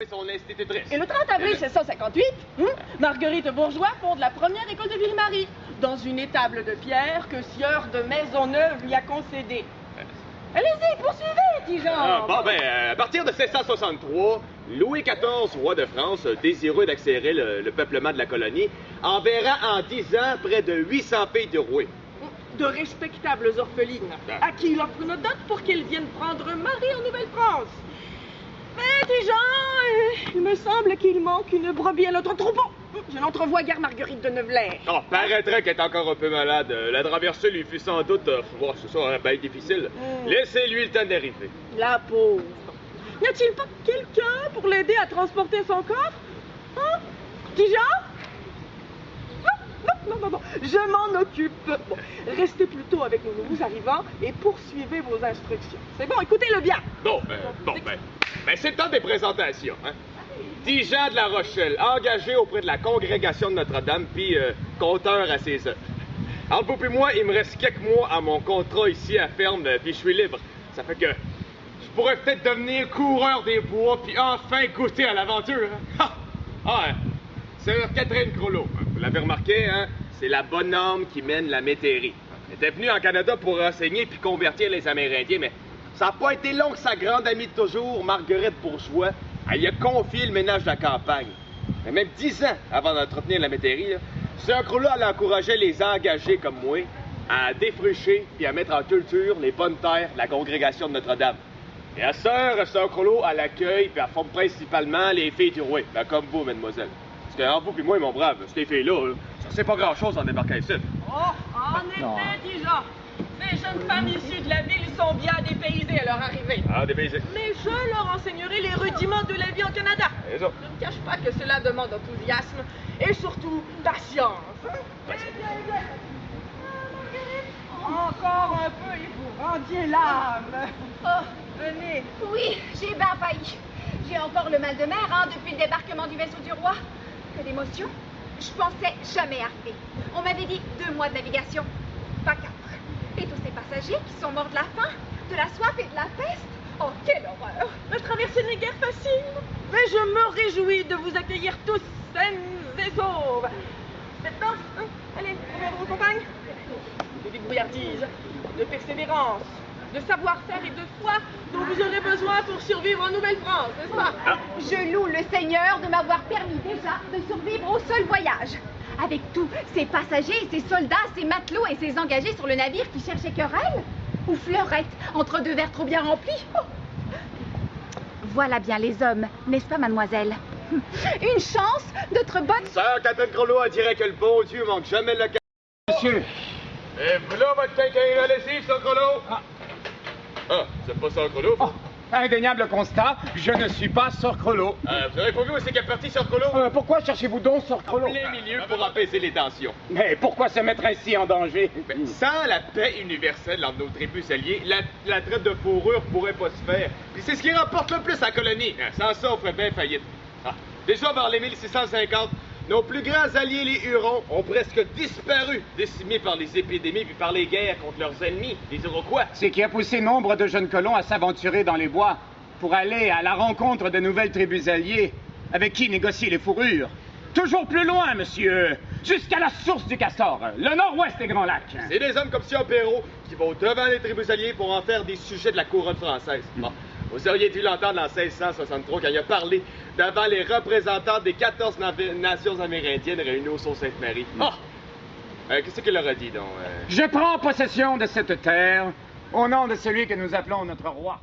Son institutrice. Et le 30 avril 1658, Marguerite Bourgeois fonde la première école de Ville-Marie, dans une étable de pierre que Sieur de Maisonneuve lui a concédée. Allez-y, poursuivez, Tijan! À partir de 1663, Louis XIV, roi de France, désireux d'accélérer le peuplement de la colonie, enverra en 10 ans près de 800 filles de rouée. De respectables orphelines, à qui il offre une dot pour qu'ils viennent prendre mari en Nouvelle-France. Mais Tijan, il me semble qu'il manque une brebis à notre troupeau. Je l'entrevois guère Marguerite de Nevler. Oh, paraîtrait qu'elle est encore un peu malade. La traversée lui fut sans doute, c'est ça, un bail difficile. Laissez-lui le temps d'arriver. La pauvre. N'y a-t-il pas quelqu'un pour l'aider à transporter son corps? Hein? Tijan? Non, je m'en occupe. Bon, restez plutôt avec nos nouveaux arrivants et poursuivez vos instructions. C'est bon, écoutez-le bien. C'est le temps des présentations, hein? Tijan de la Rochelle, engagé auprès de la congrégation de Notre-Dame, puis compteur à ses œuvres. Entre vous et moi, il me reste quelques mois à mon contrat ici à ferme, puis je suis libre. Ça fait que je pourrais peut-être devenir coureur des bois, puis enfin goûter à l'aventure. Hein? C'est Catherine Crollo. Vous l'avez remarqué, hein? C'est la bonne âme qui mène la métairie. Elle était venue en Canada pour enseigner puis convertir les Amérindiens, mais ça n'a pas été long que sa grande amie de toujours, Marguerite Bourgeois, elle y a confié le ménage de la campagne. Mais même 10 ans avant d'entretenir la métairie, Sœur Crollo, elle encourageait les engagés comme moi à défricher puis à mettre en culture les bonnes terres de la congrégation de Notre-Dame. Et à Sœur Crollo, elle accueille puis elle forme principalement les filles du roi, comme vous, mademoiselle. Parce qu'entre vous et moi, mon brave, ces filles-là, ça sait pas grand-chose en débarquant ici. Oh, en effet, Tijan. Ces jeunes femmes issues de la ville sont bien dépaysées à leur arrivée. Ah, dépaysées. Mais je leur enseignerai les rudiments de la vie en Canada. Je ne cache pas que cela demande enthousiasme et surtout patience. Encore un peu et vous rendiez l'âme. Oh, venez. Oui, j'ai bien failli. J'ai encore le mal de mer, depuis le débarquement du vaisseau du roi. Que d'émotion. Je pensais jamais arriver. On m'avait dit 2 mois de navigation, pas 4. Et tous ces passagers qui sont morts de la faim, de la soif et de la peste. Oh, quelle horreur! La traversée n'est guère facile. Mais je me réjouis de vous accueillir tous sains et sauves. Maintenant, allez, combien de vos compagnes? De débrouillardise, de persévérance, de savoir-faire et de foi dont vous aurez besoin pour survivre en Nouvelle-France, n'est-ce pas? Je loue le Seigneur de m'avoir permis déjà de survivre au seul voyage. Avec tous ces passagers, ces soldats, ces matelots et ces engagés sur le navire qui cherchaient querelle ou fleurette entre 2 verres trop bien remplis. Oh. Voilà bien les hommes, n'est-ce pas, mademoiselle? Une chance d'être bonne. Sœur Catherine Crollo, elle dirait que le bon Dieu manque jamais le cas. Monsieur! Et voilà votre quincaillerie à lessive, Sœur Crollo. C'est pas Sœur Crollo? Indéniable constat, je ne suis pas Sœur Crollo. Vous avez pas vu où c'est qu'elle est partie, Sœur Crollo? Pourquoi cherchez-vous donc Sœur Crollo? En plein milieu pour apaiser les tensions. Mais pourquoi se mettre ainsi en danger? Sans la paix universelle entre nos tribus alliées, la traite de fourrure pourrait pas se faire. Puis c'est ce qui rapporte le plus à la colonie. Sans ça, on ferait bien faillite. Déjà vers les 1650, nos plus grands alliés, les Hurons, ont presque disparu, décimés par les épidémies puis par les guerres contre leurs ennemis, les Iroquois. C'est qui a poussé nombre de jeunes colons à s'aventurer dans les bois pour aller à la rencontre de nouvelles tribus alliées avec qui négocier les fourrures. Toujours plus loin, monsieur, jusqu'à la source du Castor, le nord-ouest des Grands Lacs. C'est des hommes comme Sieur Perrault qui vont devant les tribus alliées pour en faire des sujets de la couronne française. Vous auriez dû l'entendre en 1663 quand il a parlé devant les représentants des 14 nations amérindiennes réunies au Sault-Sainte-Marie. Qu'est-ce qu'il leur a dit, donc? Je prends possession de cette terre au nom de celui que nous appelons notre roi.